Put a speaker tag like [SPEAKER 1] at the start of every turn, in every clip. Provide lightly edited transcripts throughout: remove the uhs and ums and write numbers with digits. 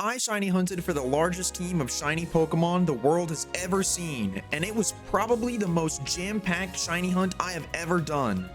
[SPEAKER 1] I shiny hunted for the largest team of shiny Pokemon the world has ever seen, and it was probably the most jam-packed shiny hunt I have ever done.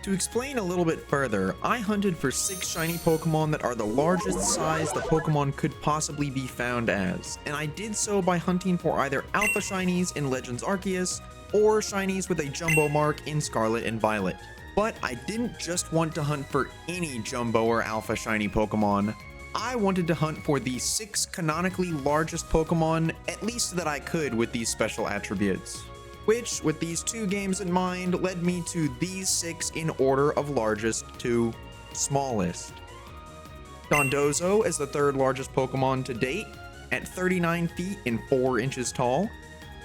[SPEAKER 1] To explain a little bit further, I hunted for 6 shiny Pokemon that are the largest size the Pokemon could possibly be found as, and I did so by hunting for either Alpha Shinies in Legends Arceus, or Shinies with a Jumbo mark in Scarlet and Violet. But I didn't just want to hunt for any Jumbo or Alpha Shiny Pokemon. I wanted to hunt for the 6 canonically largest Pokemon, at least that I could with these special attributes. Which, with these 2 games in mind, led me to these 6 in order of largest to smallest. Dondozo is the 3rd largest Pokemon to date, at 39 feet and 4 inches tall.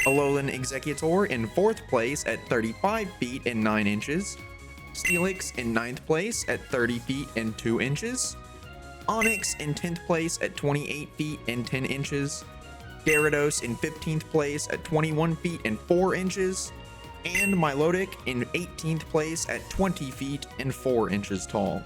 [SPEAKER 1] Alolan Exeggutor in 4th place at 35 feet and 9 inches. Steelix in 9th place at 30 feet and 2 inches. Onix in 10th place at 28 feet and 10 inches. Gyarados in 15th place at 21 feet and 4 inches. And Milotic in 18th place at 20 feet and 4 inches tall.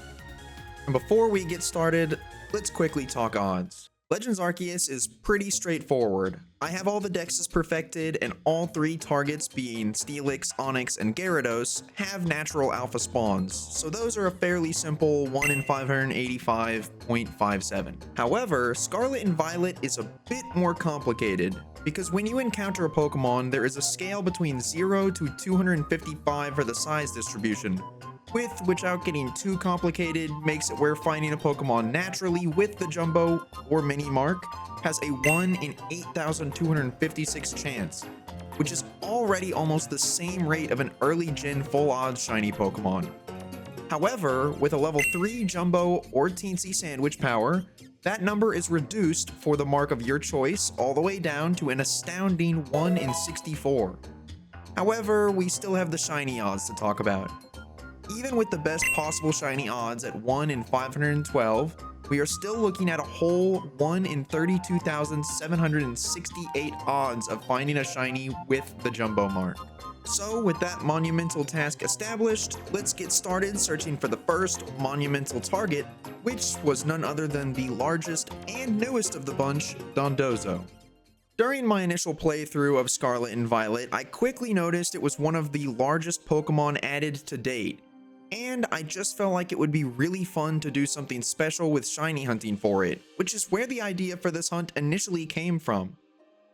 [SPEAKER 1] And before we get started, let's quickly talk odds. Legends Arceus is pretty straightforward. I have all the dexes perfected, and all 3 targets, being Steelix, Onix, and Gyarados, have natural alpha spawns, so those are a fairly simple 1 in 585.57. However, Scarlet and Violet is a bit more complicated, because when you encounter a Pokemon, there is a scale between 0 to 255 for the size distribution, which, without getting too complicated, makes it where finding a Pokemon naturally with the Jumbo or Mini mark has a 1 in 8,256 chance, which is already almost the same rate of an early gen full odds shiny Pokemon. However, with a level 3 Jumbo or Teensy Sandwich power, that number is reduced for the mark of your choice all the way down to an astounding 1 in 64. However, we still have the shiny odds to talk about. Even with the best possible shiny odds at 1 in 512, we are still looking at a whole 1 in 32,768 odds of finding a shiny with the Jumbo mark. So with that monumental task established, let's get started searching for the first monumental target, which was none other than the largest and newest of the bunch, Dondozo. During my initial playthrough of Scarlet and Violet, I quickly noticed it was one of the largest Pokemon added to date. And I just felt like it would be really fun to do something special with shiny hunting for it, which is where the idea for this hunt initially came from.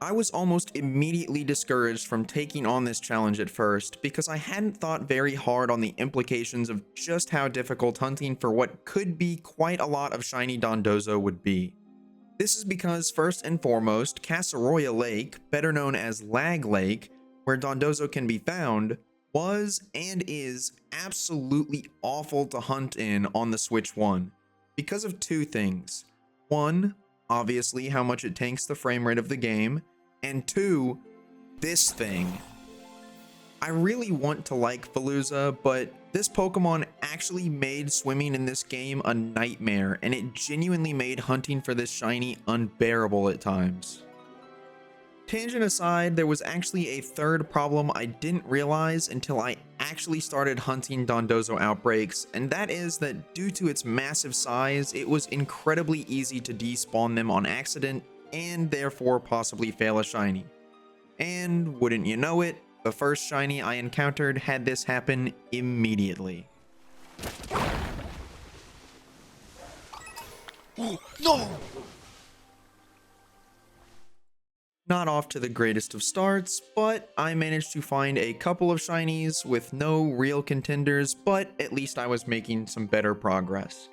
[SPEAKER 1] I was almost immediately discouraged from taking on this challenge at first because I hadn't thought very hard on the implications of just how difficult hunting for what could be quite a lot of shiny Dondozo would be. This is because, first and foremost, Casseroya Lake, better known as Lag Lake, where Dondozo can be found, was and is absolutely awful to hunt in on the Switch 1 because of 2 things. 1, obviously how much it tanks the frame rate of the game, and 2, this thing. I really want to like Veluza, but this Pokemon actually made swimming in this game a nightmare, and it genuinely made hunting for this shiny unbearable at times. Tangent aside, there was actually a 3rd problem I didn't realize until I actually started hunting Dondozo outbreaks, and that is that due to its massive size, it was incredibly easy to despawn them on accident and therefore possibly fail a shiny. And wouldn't you know it, the first shiny I encountered had this happen immediately.
[SPEAKER 2] Oh, no!
[SPEAKER 1] Not off to the greatest of starts, but I managed to find a couple of shinies with no real contenders, but at least I was making some better progress.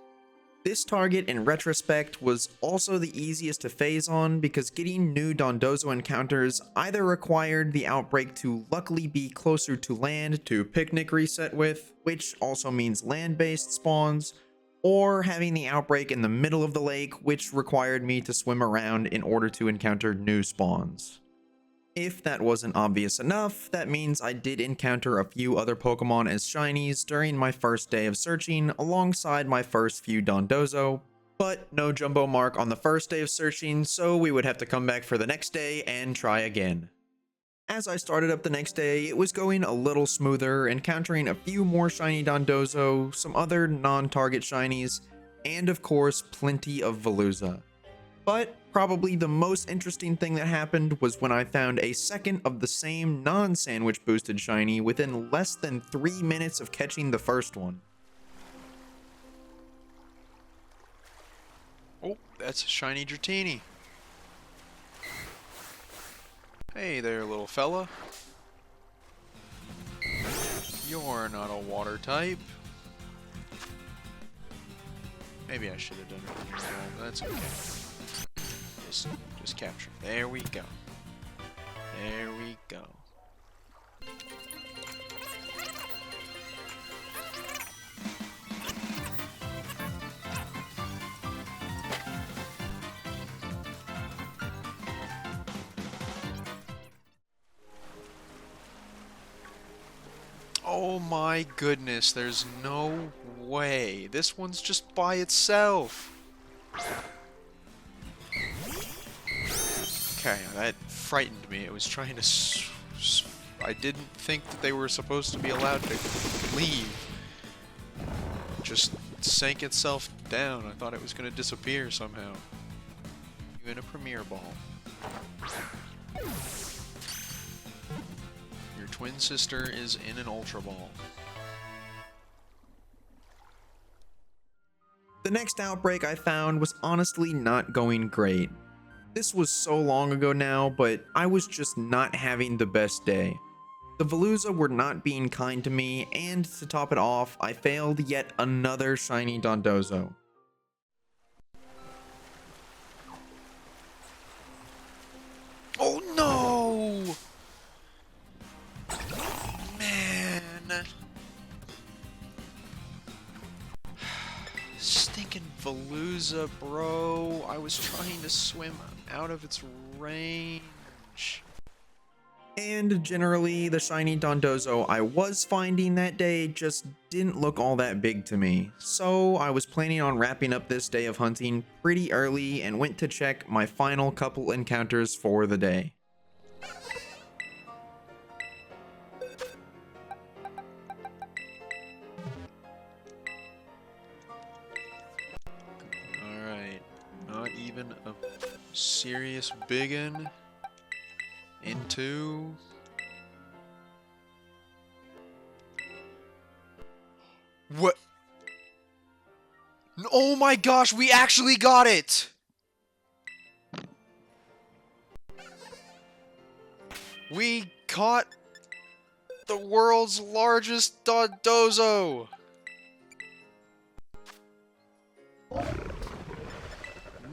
[SPEAKER 1] This target, in retrospect, was also the easiest to phase on because getting new Dondozo encounters either required the outbreak to luckily be closer to land to picnic reset with, which also means land-based spawns, or having the outbreak in the middle of the lake, which required me to swim around in order to encounter new spawns. If that wasn't obvious enough, that means I did encounter a few other Pokemon as shinies during my first day of searching alongside my first few Dondozo, but no Jumbo mark on the first day of searching, so we would have to come back for the next day and try again. As I started up the next day, it was going a little smoother, encountering a few more shiny Dondozo, some other non-target shinies, and of course, plenty of Veluza. But probably the most interesting thing that happened was when I found a second of the same non-sandwich boosted shiny within less than 3 minutes of catching the first one.
[SPEAKER 2] Oh, that's a shiny Dratini. Hey there, little fella. You're not a water type. Maybe I should have done it from here, but that's okay. Just capture. There we go. There we go. Oh my goodness, there's no way. This one's just by itself. Okay, that frightened me. It was trying to I didn't think that they were supposed to be allowed to leave. Just sank itself down. I thought it was going to disappear somehow. You in a Premier Ball. Your twin sister is in an Ultra Ball.
[SPEAKER 1] The next outbreak I found was honestly not going great. This was so long ago now, but I was just not having the best day. The Veluza were not being kind to me, and to top it off, I failed yet another shiny Dondozo.
[SPEAKER 2] Oh no! Man. Stinking Veluza, bro. I was trying to swim out of its range.
[SPEAKER 1] And generally, the shiny Dondozo I was finding that day just didn't look all that big to me. So I was planning on wrapping up this day of hunting pretty early and went to check my final couple encounters for the day.
[SPEAKER 2] Alright, not even a serious biggin. Into... What? Oh my gosh, we actually got it! We caught the world's largest Dondozo!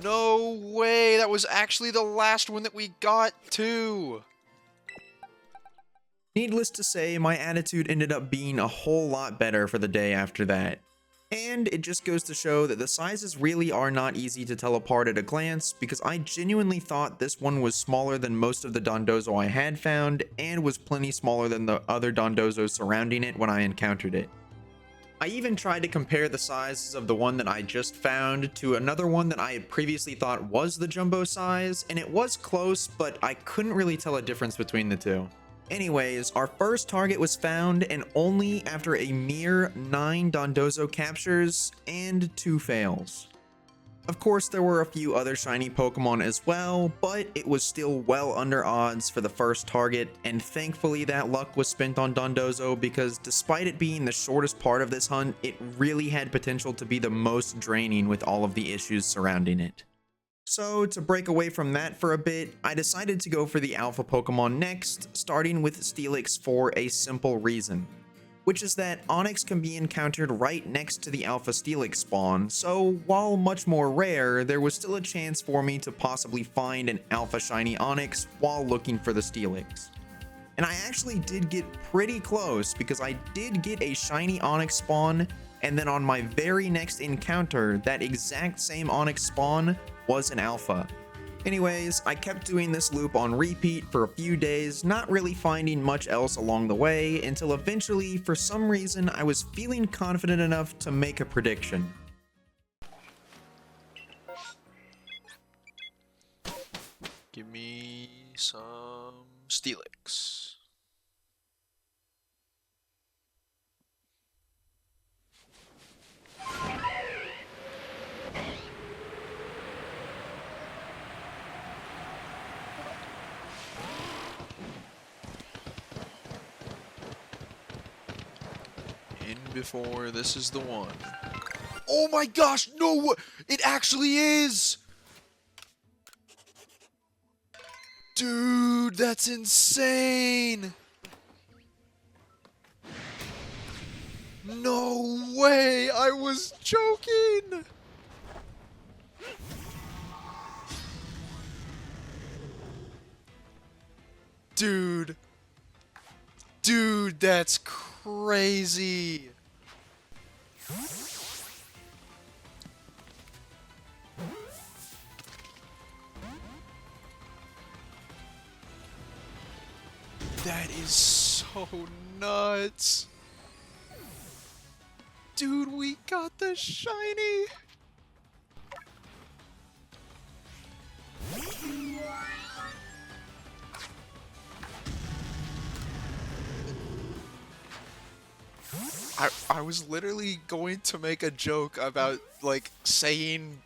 [SPEAKER 2] No way! That was actually the last one that we got, too!
[SPEAKER 1] Needless to say, my attitude ended up being a whole lot better for the day after that. And it just goes to show that the sizes really are not easy to tell apart at a glance, because I genuinely thought this one was smaller than most of the Dondozo I had found, and was plenty smaller than the other Dondozos surrounding it when I encountered it. I even tried to compare the sizes of the one that I just found to another one that I had previously thought was the jumbo size, and it was close, but I couldn't really tell a difference between the two. Anyways, our first target was found, and only after a mere 9 Dondozo captures and 2 fails. Of course, there were a few other shiny Pokemon as well, but it was still well under odds for the first target, and thankfully that luck was spent on Dondozo because despite it being the shortest part of this hunt, it really had potential to be the most draining with all of the issues surrounding it. So to break away from that for a bit, I decided to go for the alpha Pokemon next, starting with Steelix for a simple reason, which is that Onix can be encountered right next to the alpha Steelix spawn, so while much more rare, there was still a chance for me to possibly find an alpha shiny Onix while looking for the Steelix. And I actually did get pretty close because I did get a shiny Onix spawn, and then on my very next encounter, that exact same Onix spawn was an alpha. Anyways, I kept doing this loop on repeat for a few days, not really finding much else along the way, until eventually, for some reason, I was feeling confident enough to make a prediction.
[SPEAKER 2] Give me some Steelix. before, this is the one. Oh my gosh, no! It actually is! Dude, that's insane! No way! I was joking! Dude. Dude, that's crazy! That is so nuts! Dude, we got the shiny! I was literally going to make a joke about, like, saying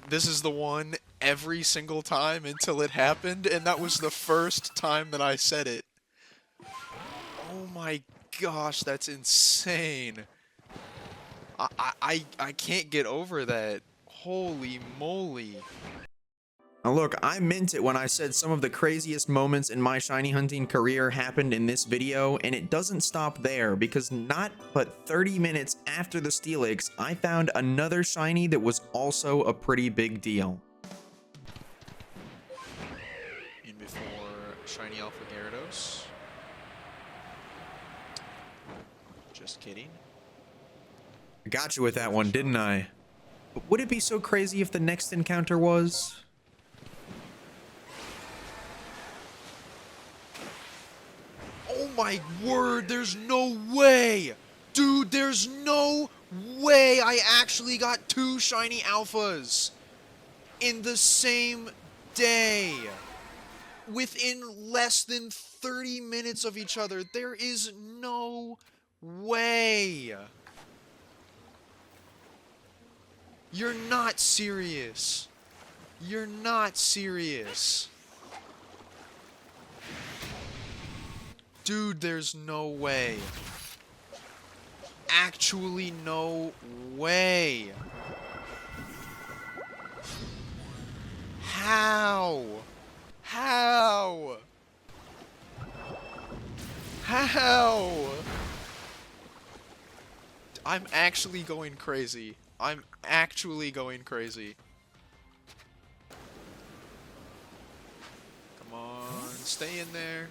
[SPEAKER 2] this is the one every single time until it happened, and that was the first time that I said it. Oh my gosh, that's insane. I can't get over that. Holy moly.
[SPEAKER 1] Now look, I meant it when I said some of the craziest moments in my shiny hunting career happened in this video, and it doesn't stop there, because not but 30 minutes after the Steelix, I found another shiny that was also a pretty big deal.
[SPEAKER 2] In before shiny Alpha Gyarados. Just kidding.
[SPEAKER 1] I got you with that one, didn't I? But would it be so crazy if the next encounter was...
[SPEAKER 2] Oh my word, there's no way! Dude, there's no way I actually got two shiny alphas in the same day. Within less than 30 minutes of each other. There is no way. You're not serious. You're not serious. Dude, there's no way. Actually, no way. How? How? How? I'm actually going crazy. I'm actually going crazy. Come on, stay in there.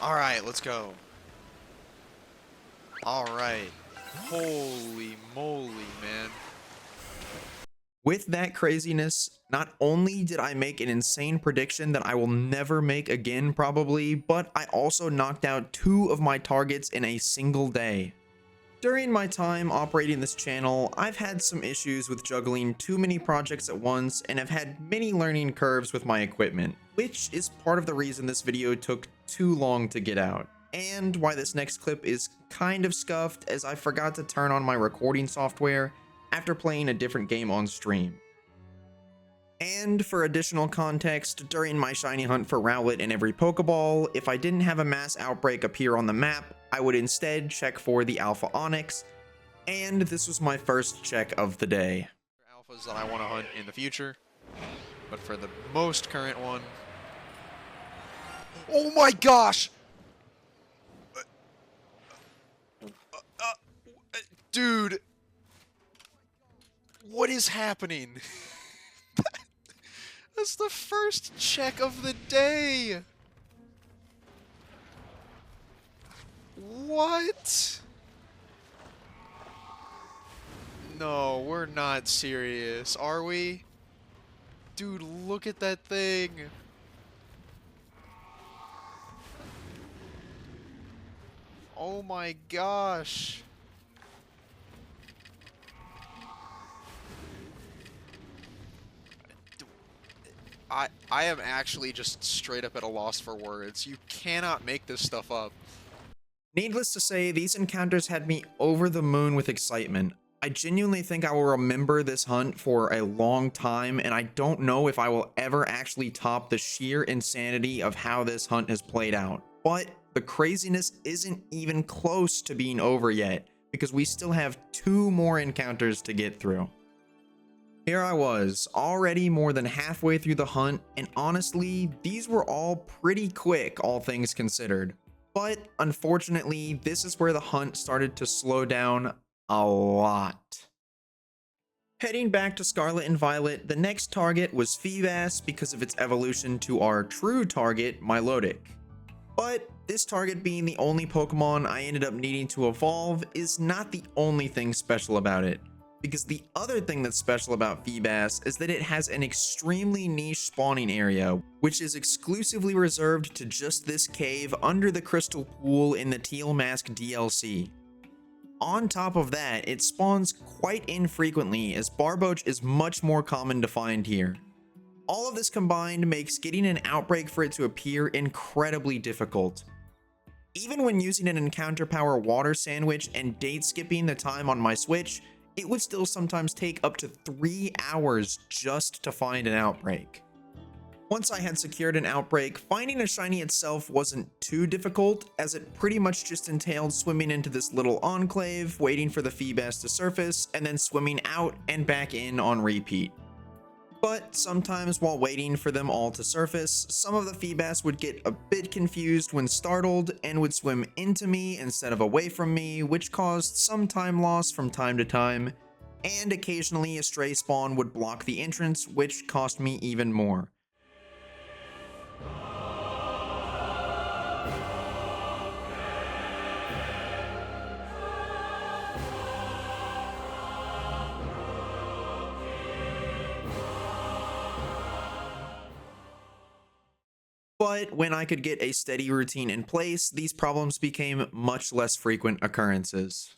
[SPEAKER 2] Alright, let's go. Alright. Holy moly, man.
[SPEAKER 1] With that craziness, not only did I make an insane prediction that I will never make again probably, but I also knocked out 2 of my targets in a single day. During my time operating this channel, I've had some issues with juggling too many projects at once and have had many learning curves with my equipment, which is part of the reason this video took too long to get out, and why this next clip is kind of scuffed as I forgot to turn on my recording software after playing a different game on stream. And for additional context, during my shiny hunt for Rowlet in every Pokeball, if I didn't have a mass outbreak appear on the map, I would instead check for the Alpha Onix, and this was my first check of the day.
[SPEAKER 2] Alphas that I want to hunt in the future, but for the most current one... Oh my gosh! Dude! What is happening? That's the first check of the day! What? No, we're not serious, are we? Dude, look at that thing! Oh my gosh! I am actually just straight up at a loss for words. You cannot make this stuff up.
[SPEAKER 1] Needless to say, these encounters had me over the moon with excitement. I genuinely think I will remember this hunt for a long time, and I don't know if I will ever actually top the sheer insanity of how this hunt has played out. But the craziness isn't even close to being over yet, because we still have 2 more encounters to get through. Here I was, already more than halfway through the hunt, and honestly, these were all pretty quick, all things considered. But unfortunately, this is where the hunt started to slow down a lot. Heading back to Scarlet and Violet, the next target was Feebas because of its evolution to our true target, Milotic. But this target being the only Pokemon I ended up needing to evolve is not the only thing special about it. Because the other thing that's special about Feebas is that it has an extremely niche spawning area, which is exclusively reserved to just this cave under the crystal pool in the Teal Mask DLC. On top of that, it spawns quite infrequently, as Barboach is much more common to find here. All of this combined makes getting an outbreak for it to appear incredibly difficult. Even when using an encounter power water sandwich and date skipping the time on my Switch, it would still sometimes take up to 3 hours just to find an outbreak. Once I had secured an outbreak, finding a shiny itself wasn't too difficult, as it pretty much just entailed swimming into this little enclave, waiting for the Feebas to surface, and then swimming out and back in on repeat. But sometimes while waiting for them all to surface, some of the Feebas would get a bit confused when startled and would swim into me instead of away from me, which caused some time loss from time to time, and occasionally a stray spawn would block the entrance, which cost me even more. But when I could get a steady routine in place, these problems became much less frequent occurrences.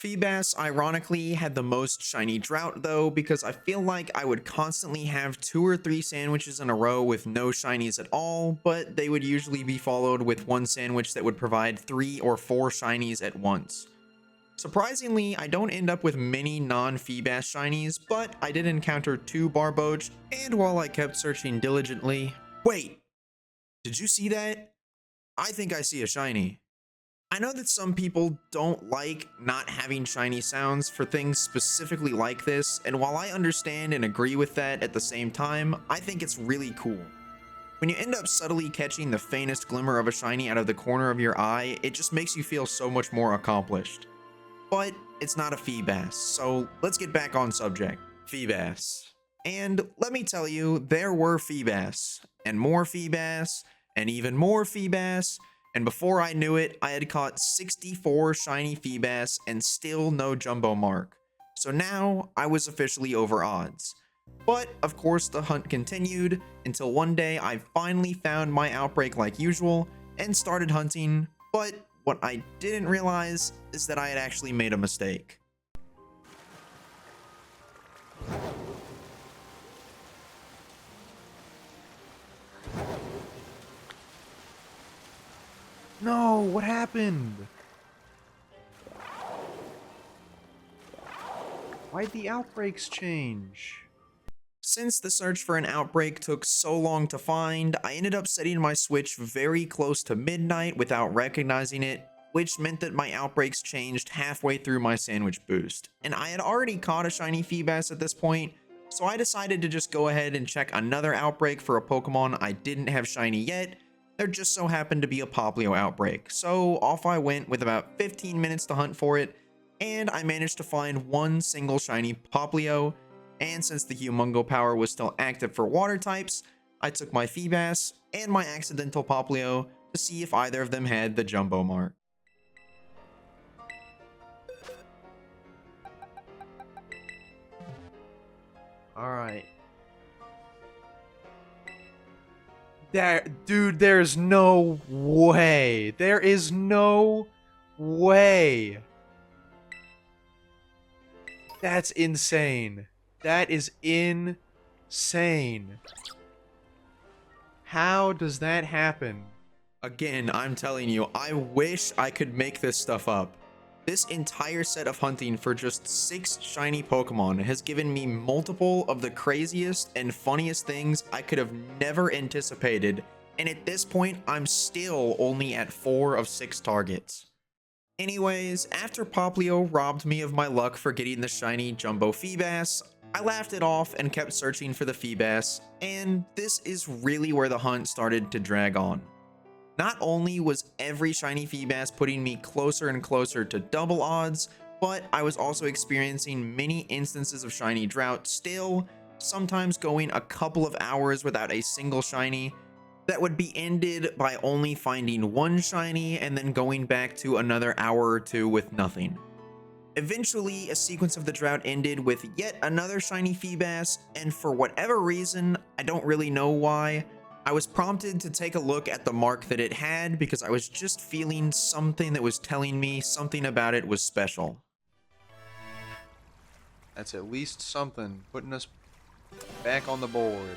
[SPEAKER 1] Feebas ironically had the most shiny drought though, because I feel like I would constantly have 2 or 3 sandwiches in a row with no shinies at all, but they would usually be followed with one sandwich that would provide 3 or 4 shinies at once. Surprisingly, I don't end up with many non-Feebas shinies, but I did encounter 2 Barboach, and while I kept searching diligently... Wait! Did you see that? I think I see a shiny. I know that some people don't like not having shiny sounds for things specifically like this, and while I understand and agree with that at the same time, I think it's really cool. When you end up subtly catching the faintest glimmer of a shiny out of the corner of your eye, it just makes you feel so much more accomplished. But it's not a Feebas, so let's get back on subject. Feebas. And let me tell you, there were Feebas, and more Feebas, and even more Feebas, and before I knew it, I had caught 64 shiny Feebas and still no jumbo mark. So now, I was officially over odds. But, of course, the hunt continued, until one day I finally found my outbreak like usual, and started hunting, but what I didn't realize is that I had actually made a mistake.
[SPEAKER 3] No, what happened? Why'd the outbreaks change?
[SPEAKER 1] Since the search for an outbreak took so long to find, I ended up setting my Switch very close to midnight without recognizing it, which meant that my outbreaks changed halfway through my sandwich boost. And I had already caught a shiny Feebas at this point, so I decided to just go ahead and check another outbreak for a Pokemon I didn't have shiny yet. There just so happened to be a Poplio outbreak, so off I went with about 15 minutes to hunt for it, and I managed to find one single shiny Poplio, and since the Humungo power was still active for water types, I took my Feebas and my accidental Poplio to see if either of them had the jumbo mark.
[SPEAKER 3] Alright. Dude, there's no way. There is no way. That's insane. That is insane. How does that happen?
[SPEAKER 1] Again, I'm telling you, I wish I could make this stuff up. This entire set of hunting for just 6 shiny Pokemon has given me multiple of the craziest and funniest things I could have never anticipated and at this point, I'm still only at 4 of 6 targets. Anyways, after Poplio robbed me of my luck for getting the shiny Jumbo Feebas, I laughed it off and kept searching for the Feebas, and this is really where the hunt started to drag on. Not only was every shiny Feebas putting me closer and closer to double odds, but I was also experiencing many instances of shiny drought still, sometimes going a couple of hours without a single shiny, that would be ended by only finding one shiny and then going back to another hour or two with nothing. Eventually, a sequence of the drought ended with yet another shiny Feebas, and for whatever reason, I don't really know why, I was prompted to take a look at the mark that it had because I was just feeling something that was telling me something about it was special.
[SPEAKER 2] That's at least something, putting us back on the board.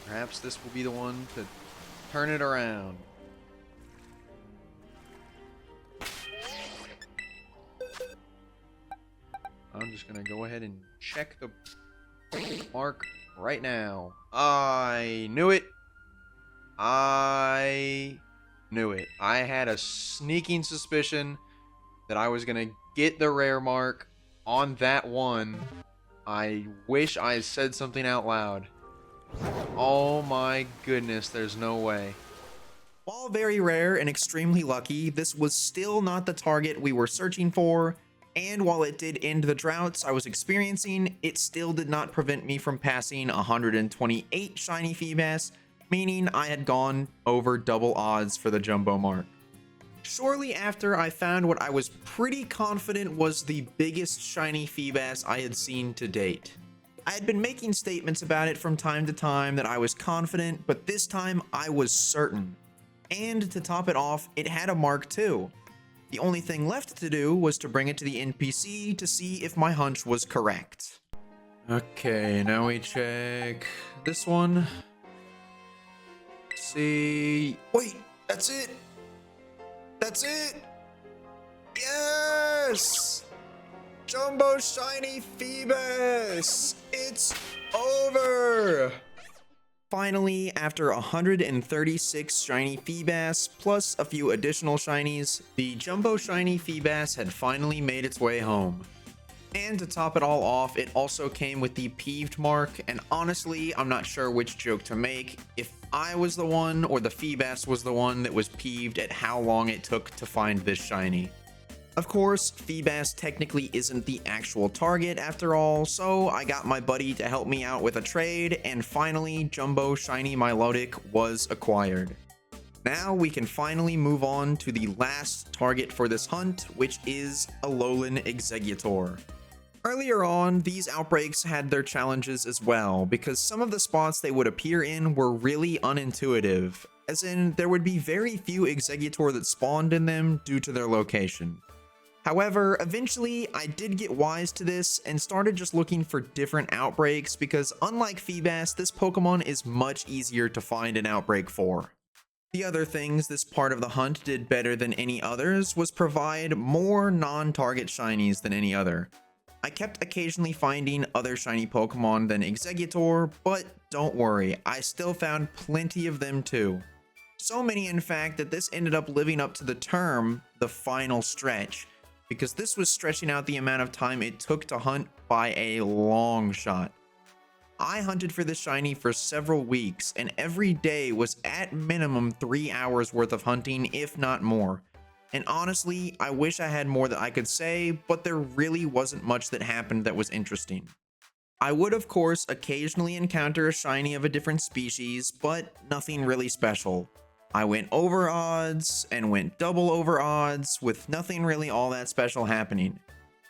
[SPEAKER 2] Perhaps this will be the one to turn it around. I'm just gonna go ahead and check the mark right now. I knew it. I knew it. I had a sneaking suspicion that I was gonna get the rare mark on that one. I wish I had said something out loud. Oh my goodness, there's no way.
[SPEAKER 1] While very rare and extremely lucky, this was still not the target we were searching for, and while it did end the droughts I was experiencing, it still did not prevent me from passing 128 shiny Feebas, meaning I had gone over double odds for the jumbo mark. Shortly after, I found what I was pretty confident was the biggest shiny Feebas I had seen to date. I had been making statements about it from time to time that I was confident, but this time I was certain. And to top it off, it had a mark too. The only thing left to do was to bring it to the NPC to see if my hunch was correct. Okay, now we check this one. See. Wait, that's it! That's it! Yes! Jumbo shiny Feebas! It's over! Finally, after 136 shiny Feebas, plus a few additional shinies, the Jumbo shiny Feebas had finally made its way home. And to top it all off, it also came with the peeved mark, and honestly, I'm not sure which joke to make, if I was the one or the Feebas was the one that was peeved at how long it took to find this shiny. Of course, Feebas technically isn't the actual target after all, so I got my buddy to help me out with a trade, and finally, Jumbo Shiny Milotic was acquired. Now we can finally move on to the last target for this hunt, which is Alolan Exeggutor. Earlier on, these outbreaks had their challenges as well, because some of the spots they would appear in were really unintuitive, as in there would be very few Exeggutor that spawned in them due to their location. However, eventually I did get wise to this and started just looking for different outbreaks because unlike Feebas, this Pokemon is much easier to find an outbreak for. The other things this part of the hunt did better than any others was provide more non-target shinies than any other. I kept occasionally finding other shiny Pokemon than Exeggutor, but don't worry, I still found plenty of them too. So many in fact that this ended up living up to the term, the final stretch, because this was stretching out the amount of time it took to hunt by a long shot. I hunted for this shiny for several weeks, and every day was at minimum 3 hours worth of hunting, if not more. And honestly, I wish I had more that I could say, but there really wasn't much that happened that was interesting. I would of course occasionally encounter a shiny of a different species, but nothing really special. I went over odds and went double over odds with nothing really all that special happening.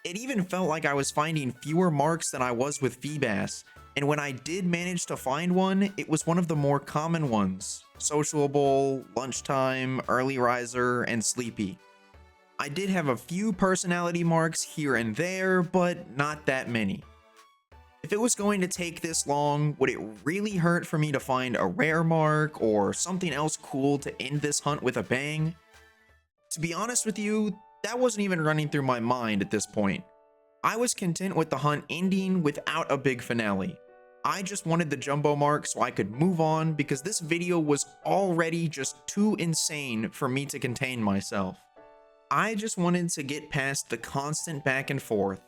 [SPEAKER 1] It even felt like I was finding fewer marks than I was with Feebas, and when I did manage to find one, it was one of the more common ones: Sociable, Lunchtime, Early Riser, and Sleepy. I did have a few personality marks here and there, but not that many. If it was going to take this long, would it really hurt for me to find a rare mark or something else cool to end this hunt with a bang? To be honest with you, that wasn't even running through my mind at this point. I was content with the hunt ending without a big finale. I just wanted the jumbo mark so I could move on because this video was already just too insane for me to contain myself. I just wanted to get past the constant back and forth.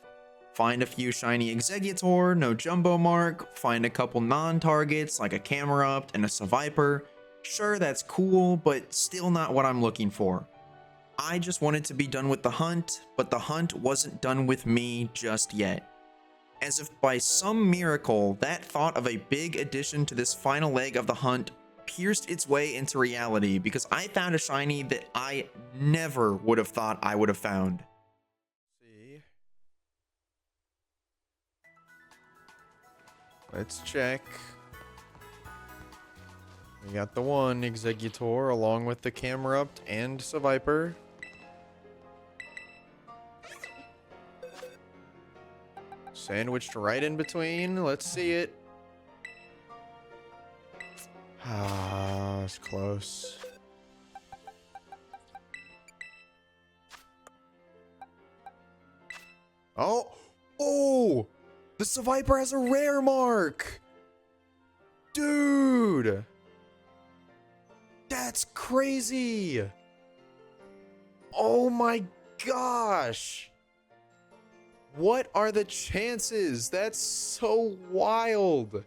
[SPEAKER 1] Find a few shiny Exeggutor, no jumbo mark, find a couple non-targets like a Camerupt and a Seviper. Sure, that's cool, but still not what I'm looking for. I just wanted to be done with the hunt, but the hunt wasn't done with me just yet. As if by some miracle, that thought of a big addition to this final leg of the hunt pierced its way into reality because I found a shiny that I never would have thought I would have found.
[SPEAKER 3] See. Let's check. We got the one Exeggutor along with the Camerupt and Seviper. Sandwiched right in between. Let's see it. Ah, it's close. Oh! Oh! The Seviper has a rare mark! Dude! That's crazy! Oh my gosh! What are the chances? That's so wild.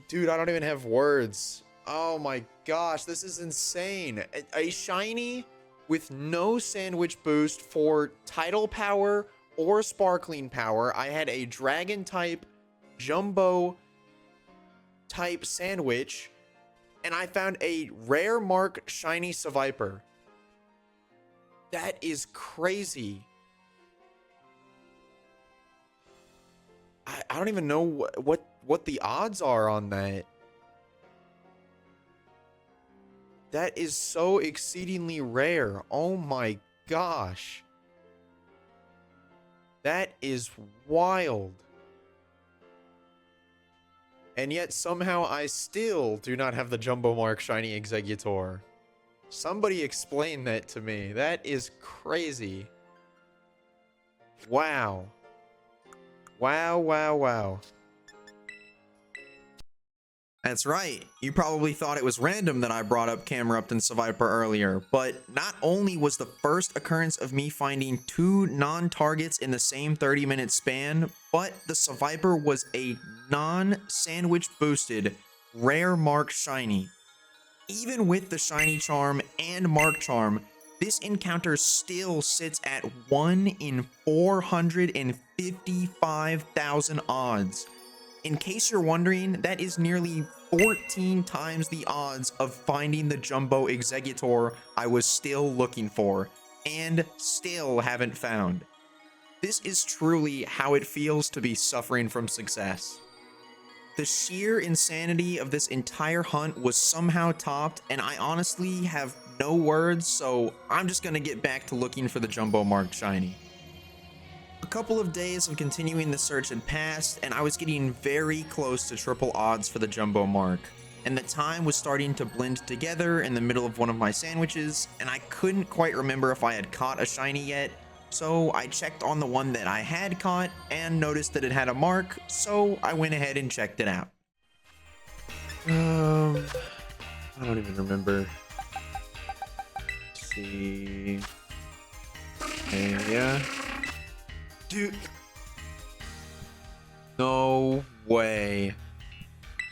[SPEAKER 3] Dude, I don't even have words. Oh my gosh, this is insane. A shiny with no sandwich boost for tidal power or sparkling power. I had a dragon type, jumbo type sandwich, and I found a rare mark shiny Seviper. That is crazy. I don't even know what the odds are on that. That is so exceedingly rare. Oh my gosh. That is wild. And yet somehow I still do not have the jumbo mark shiny Exeggutor. Somebody explain that to me. That is crazy. Wow. Wow, wow, wow.
[SPEAKER 1] That's right, you probably thought it was random that I brought up Camerupt and Seviper earlier, but not only was the first occurrence of me finding two non-targets in the same 30-minute span, but the Seviper was a non-sandwich boosted rare mark shiny. Even with the shiny charm and mark charm, this encounter still sits at 1 in 455,000 odds. In case you're wondering, that is nearly 14 times the odds of finding the jumbo Exeggutor I was still looking for, and still haven't found. This is truly how it feels to be suffering from success. The sheer insanity of this entire hunt was somehow topped, and I honestly have no words, so I'm just gonna get back to looking for the jumbo mark shiny. A couple of days of continuing the search had passed, and I was getting very close to triple odds for the jumbo mark, and the time was starting to blend together in the middle of one of my sandwiches, and I couldn't quite remember if I had caught a shiny yet, so I checked on the one that I had caught and noticed that it had a mark, so I went ahead and checked it out.
[SPEAKER 3] I don't even remember. Let's see. Yeah. Dude. No way.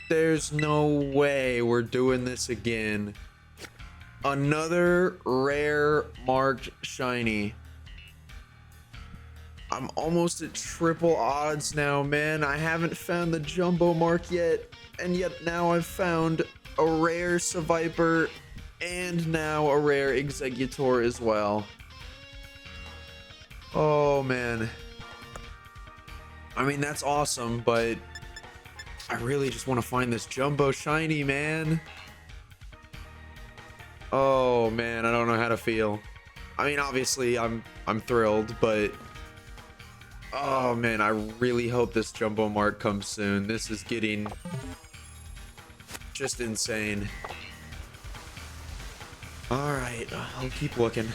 [SPEAKER 3] There's no way we're doing this again. Another rare marked shiny. I'm almost at triple odds now, man. I haven't found the jumbo mark yet, and yet now I've found a rare Seviper and now a rare Exeggutor as well. Oh man. I mean, that's awesome, but I really just want to find this jumbo shiny, man. Oh man, I don't know how to feel. I mean, obviously I'm thrilled, but oh man, I really hope this jumbo mark comes soon. This is getting just insane. All right, I'll keep looking.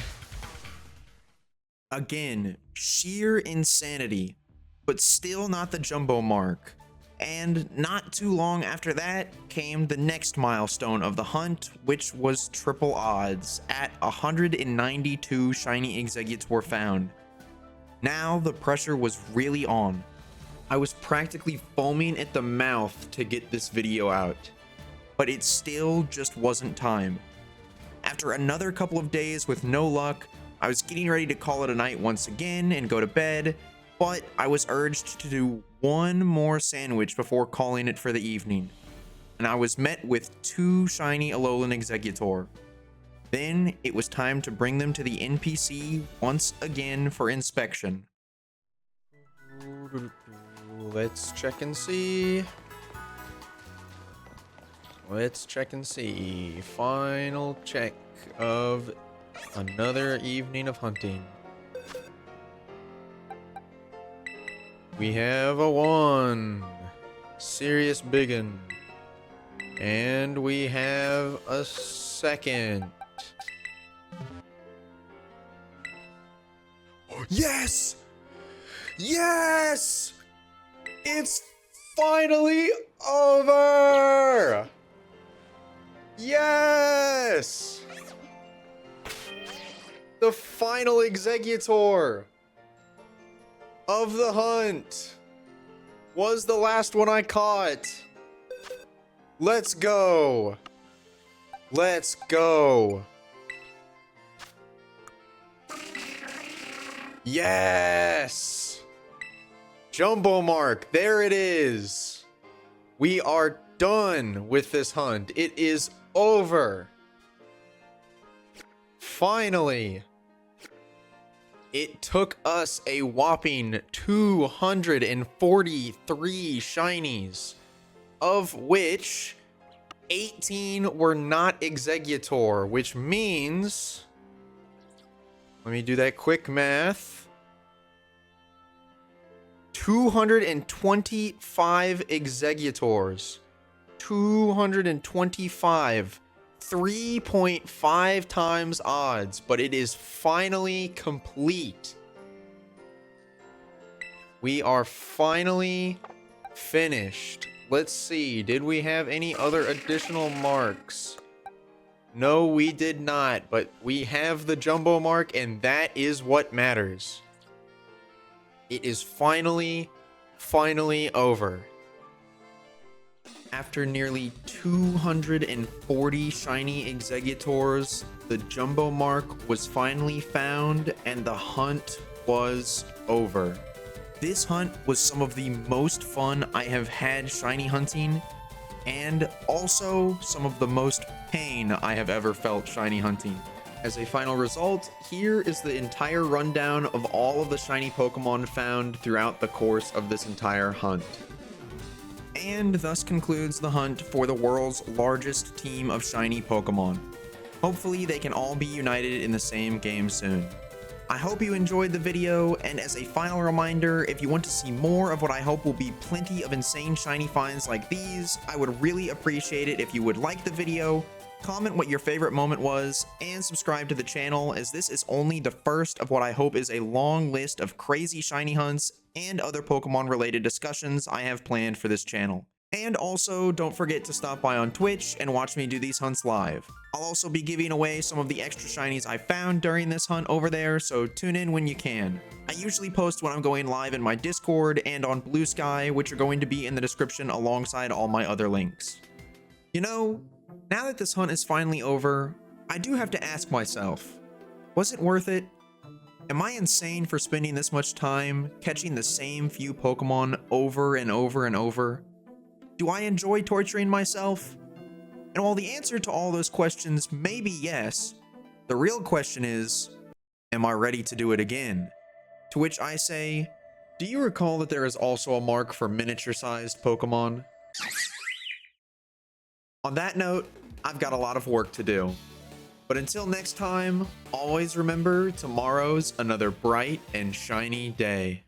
[SPEAKER 1] Again, sheer insanity, but still not the jumbo mark. And not too long after that came the next milestone of the hunt, which was triple odds at 192 shiny Exeggutor found. Now the pressure was really on. I was practically foaming at the mouth to get this video out, but it still just wasn't time. After another couple of days with no luck, I was getting ready to call it a night once again and go to bed, but I was urged to do one more sandwich before calling it for the evening, and I was met with 2 shiny Alolan Exeggutor. Then it was time to bring them to the NPC once again for inspection.
[SPEAKER 3] Let's check and see. Let's check and see. Final check of another evening of hunting. We have a 1. Serious biggin. And we have a 2nd. Yes! Yes! It's finally over! Yes! The final Exeggutor of the hunt was the last one I caught. Let's go. Let's go. Yes. Jumbo mark. There it is. We are done with this hunt. It is over. Finally. It took us a whopping 243 shinies, of which 18 were not Exeggutor, which means, let me do that quick math, 225 Exeggutors, 225, 3.5 times odds, but it is finally complete. We are finally finished. Let's see, did we have any other additional marks? No, we did not, but we have the jumbo mark, and that is what matters. It is finally over. After nearly 240 shiny Exeggutors, the jumbo mark was finally found and the hunt was over. This hunt was some of the most fun I have had shiny hunting, and also some of the most pain I have ever felt shiny hunting. As a final result, here is the entire rundown of all of the shiny Pokemon found throughout the course of this entire hunt. And thus concludes the hunt for the world's largest team of shiny Pokemon. Hopefully they can all be united in the same game soon. I hope you enjoyed the video, and as a final reminder, if you want to see more of what I hope will be plenty of insane shiny finds like these, I would really appreciate it if you would like the video, comment what your favorite moment was, and subscribe to the channel, as this is only the first of what I hope is a long list of crazy shiny hunts and other Pokemon related discussions I have planned for this channel. And also, don't forget to stop by on Twitch and watch me do these hunts live. I'll also be giving away some of the extra shinies I found during this hunt over there, so tune in when you can. I usually post when I'm going live in my Discord and on Blue Sky, which are going to be in the description alongside all my other links. You know, now that this hunt is finally over, I do have to ask myself, was it worth it? Am I insane for spending this much time catching the same few Pokemon over and over and over? Do I enjoy torturing myself? And while the answer to all those questions may be yes, the real question is, am I ready to do it again? To which I say, do you recall that there is also a mark for miniature-sized Pokemon? On that note, I've got a lot of work to do.
[SPEAKER 1] But until next time, always remember tomorrow's another bright and shiny day.